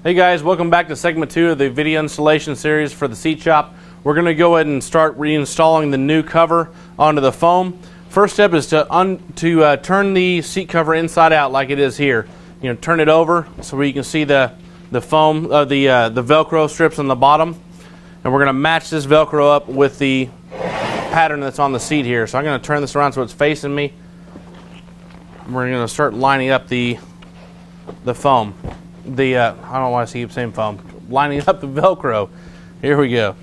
Hey guys, welcome back to segment 2 of the video installation series for the seat shop. We're going to go ahead and start reinstalling the new cover onto the foam. First step is to turn the seat cover inside out like it is here. You know, turn it over so you can see the foam, the Velcro strips on the bottom. And we're going to match this Velcro up with the pattern that's on the seat here. So I'm going to turn this around so it's facing me. We're going to start lining up the foam. I don't know why I keep saying foam. Lining up the Velcro. Here we go.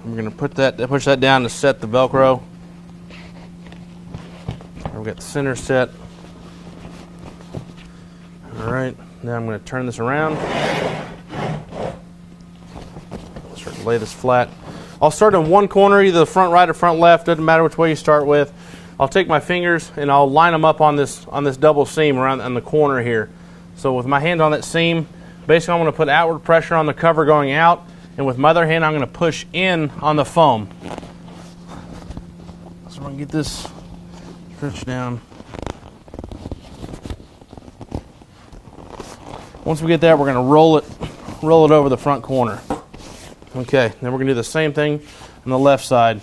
We're going to push that down to set the Velcro. We've got the center set. All right, now I'm going to turn this around. Start to lay this flat. I'll start in one corner, either the front right or front left. Doesn't matter which way you start with. I'll take my fingers and I'll line them up on this double seam around on the corner here. So with my hand on that seam, basically I'm going to put outward pressure on the cover going out, and with my other hand I'm going to push in on the foam. So I'm going to get this stretched down. Once we get that, we're going to roll it over the front corner. Okay, then we're going to do the same thing on the left side.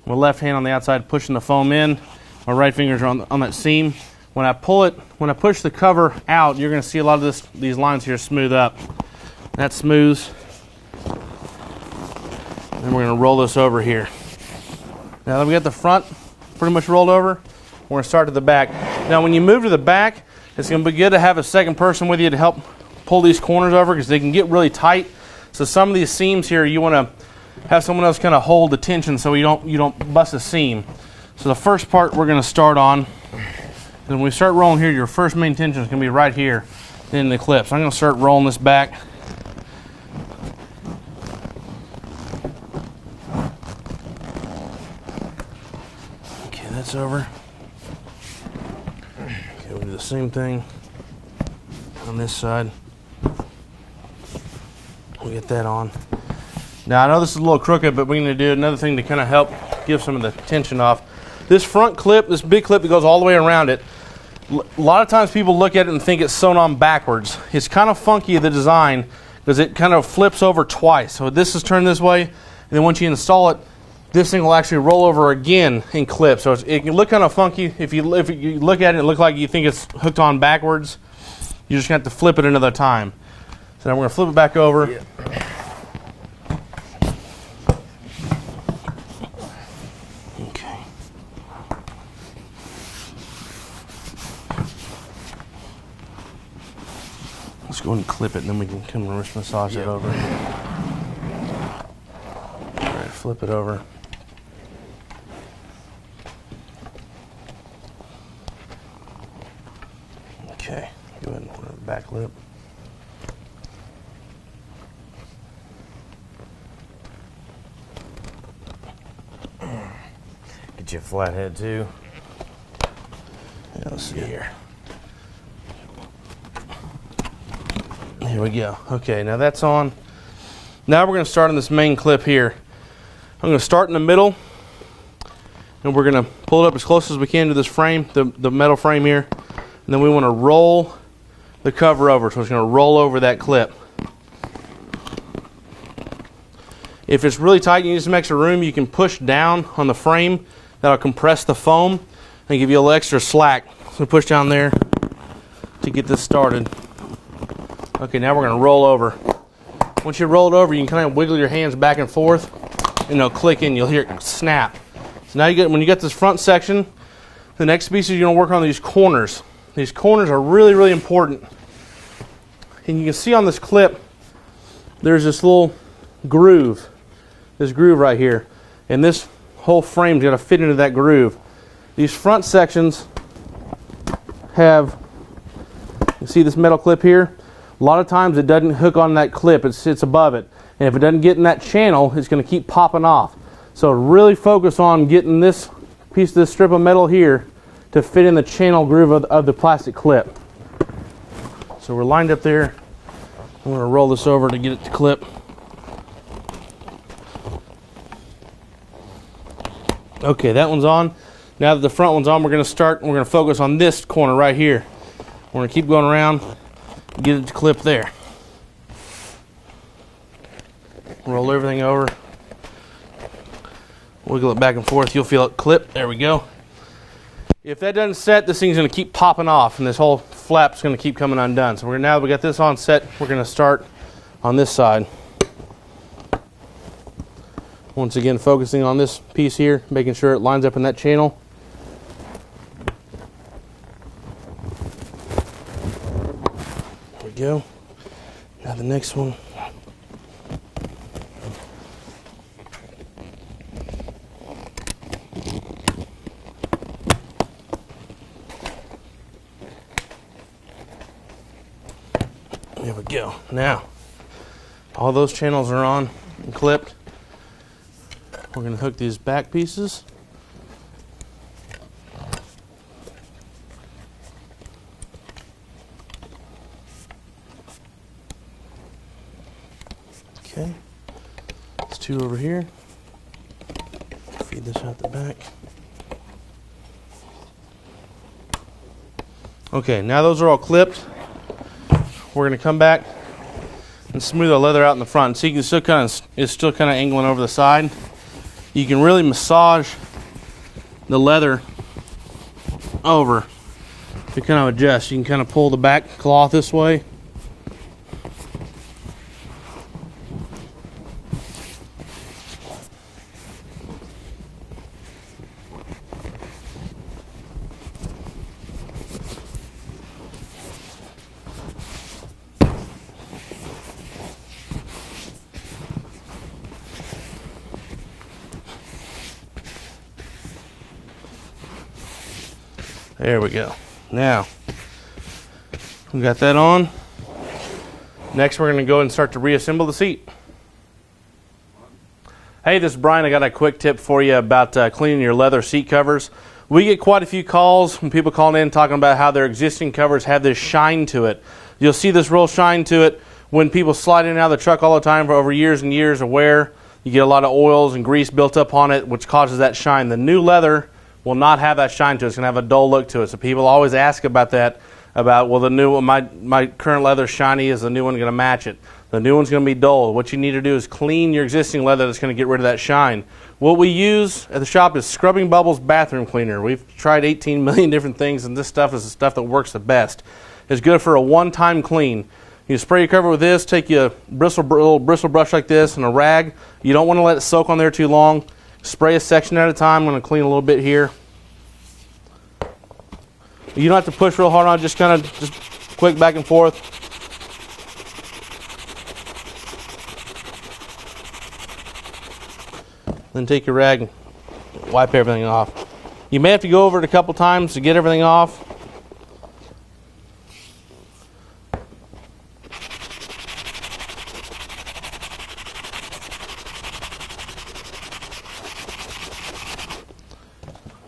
My left hand on the outside pushing the foam in. My right fingers are on that seam. When I push the cover out, you're going to see a lot of these lines here smooth up. That smooths. And we're going to roll this over here. Now that we got the front pretty much rolled over, we're going to start to the back. Now when you move to the back, it's going to be good to have a second person with you to help pull these corners over because they can get really tight. So some of these seams here, you want to have someone else kind of hold the tension so you don't bust a seam. So the first part we're going to start on, and when we start rolling here, your first main tension is going to be right here in the clip. So I'm going to start rolling this back. Okay, that's over. Okay, we'll do the same thing on this side. We'll get that on. Now I know this is a little crooked, but we're going to do another thing to kind of help give some of the tension off. This front clip, this big clip that goes all the way around it, a lot of times people look at it and think it's sewn on backwards. It's kind of funky, the design, because it kind of flips over twice. So this is turned this way, and then once you install it, this thing will actually roll over again and clip. So it can look kind of funky. If you look at it, it looks like you think it's hooked on backwards. You're just going to have to flip it another time. So now we're going to flip it back over. Yeah. Let's go and clip it, and then we can come and wrist massage it over. All right, flip it over. Okay, go ahead and put the back lip. Get you a flat head too. Yeah, let's see here. Here we go. Okay, now that's on. Now we're going to start on this main clip here. I'm going to start in the middle, and we're going to pull it up as close as we can to this frame, the metal frame here. And then we want to roll the cover over, so it's going to roll over that clip. If it's really tight and you need some extra room, you can push down on the frame. That'll compress the foam and give you a little extra slack. So push down there to get this started. Okay, now we're going to roll over. Once you roll it over, you can kind of wiggle your hands back and forth, and it'll click in. You'll hear it snap. So now when you get this front section, the next piece is you're going to work on these corners. These corners are really, really important. And you can see on this clip, there's this little groove. This groove right here. And this whole frame's got to fit into that groove. These front sections have, you see this metal clip here? A lot of times it doesn't hook on that clip, it sits above it. And if it doesn't get in that channel, it's going to keep popping off. So really focus on getting this piece of this strip of metal here to fit in the channel groove of the plastic clip. So we're lined up there. I'm going to roll this over to get it to clip. Okay, that one's on. Now that the front one's on, we're going to focus on this corner right here. We're going to keep going around, get it to clip there. Roll everything over. Wiggle it back and forth. You'll feel it clip. There we go. If that doesn't set, this thing's going to keep popping off, and this whole flap's going to keep coming undone. So now that we got this on set, we're going to start on this side. Once again, focusing on this piece here, making sure it lines up in that channel. There we go. Now the next one. There we go. Now, all those channels are on and clipped. We're going to hook these back pieces. Okay. There's two over here. Feed this out the back. Okay, now those are all clipped. We're going to come back and smooth the leather out in the front. So you can still it's still kind of angling over the side. You can really massage the leather over to kind of adjust. You can kind of pull the back cloth this way. There we go. Now, we got that on. Next, we're going to go and start to reassemble the seat. Hey, this is Brian. I got a quick tip for you about cleaning your leather seat covers. We get quite a few calls when people call in talking about how their existing covers have this shine to it. You'll see this real shine to it when people slide in and out of the truck all the time for over years and years of wear. You get a lot of oils and grease built up on it, which causes that shine. The new leather will not have that shine to it. It's going to have a dull look to it. So people always ask about that, about, well, the new one, my current leather's shiny, is the new one going to match it? The new one's going to be dull. What you need to do is clean your existing leather that's going to get rid of that shine. What we use at the shop is Scrubbing Bubbles bathroom cleaner. We've tried 18 million different things, and this stuff is the stuff that works the best. It's good for a one-time clean. You spray your cover with this, take you a little bristle brush like this and a rag. You don't want to let it soak on there too long. Spray a section at a time. I'm going to clean a little bit here. You don't have to push real hard on it, just kind of just quick back and forth. Then take your rag and wipe everything off. You may have to go over it a couple times to get everything off.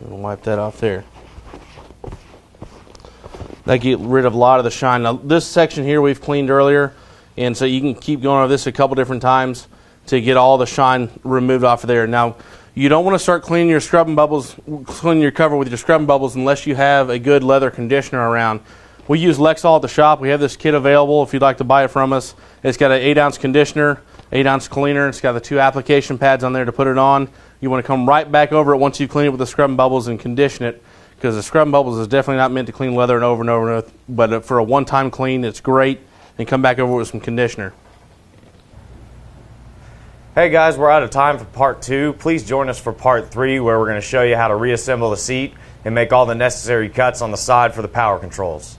Wipe that off there. That get rid of a lot of the shine. Now this section here we've cleaned earlier, and so you can keep going over this a couple different times to get all the shine removed off of there. Now you don't want to start cleaning your Scrubbing Bubbles, cleaning your cover with your Scrubbing Bubbles unless you have a good leather conditioner around. We use Lexol at the shop. We have this kit available if you'd like to buy it from us. It's got an 8-ounce conditioner, 8-ounce cleaner. It's got the 2 application pads on there to put it on. You want to come right back over it once you clean it with the Scrubbing Bubbles and condition it, because the Scrubbing Bubbles is definitely not meant to clean leather and over and over and over, but for a one-time clean, it's great. And come back over with some conditioner. Hey guys, we're out of time for part 2. Please join us for part 3, where we're going to show you how to reassemble the seat and make all the necessary cuts on the side for the power controls.